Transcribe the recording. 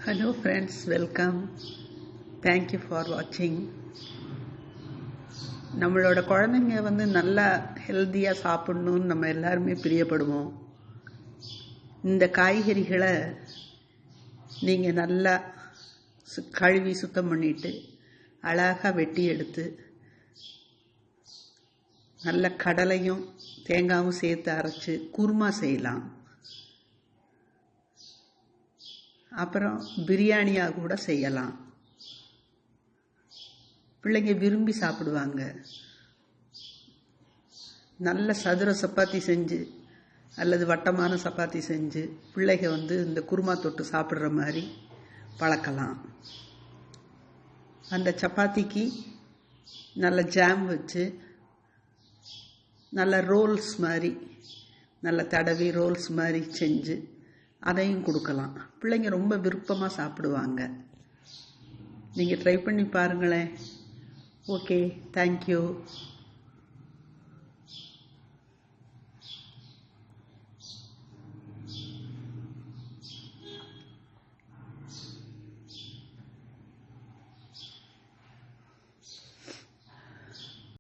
Hello friends, welcome. Thank you for watching. நம்மளோட குழந்தைங்க நல்லா ஹெல்த்தியாக சாப்பிடணும்னு நம்ம எல்லாருமே பிரியப்படுவோம். இந்த காய்கறிகளை நீங்கள் நல்லா கழுவி சுத்தம் பண்ணிட்டு அழகாக வெட்டி எடுத்து நல்ல கடலையும் தேங்காயும் சேர்த்து அரைச்சி குருமா செய்யலாம். அப்புறம் பிரியாணியாக கூட செய்யலாம். பிள்ளைங்க விரும்பி சாப்பிடுவாங்க. நல்ல சதுர சப்பாத்தி செஞ்சு அல்லது வட்டமான சப்பாத்தி செஞ்சு பிள்ளைங்க இந்த குருமா தொட்டு சாப்பிட்ற மாதிரி பழக்கலாம். அந்த சப்பாத்திக்கு நல்ல ஜாம் வச்சு நல்ல ரோல்ஸ் மாதிரி நல்ல தடவி ரோல்ஸ் மாதிரி செஞ்சு அதையும் கொடுக்கலாம். பிள்ளைங்க ரொம்ப விருப்பமாக சாப்பிடுவாங்க. நீங்கள் ட்ரை பண்ணி பாருங்களேன். Okay, thank you.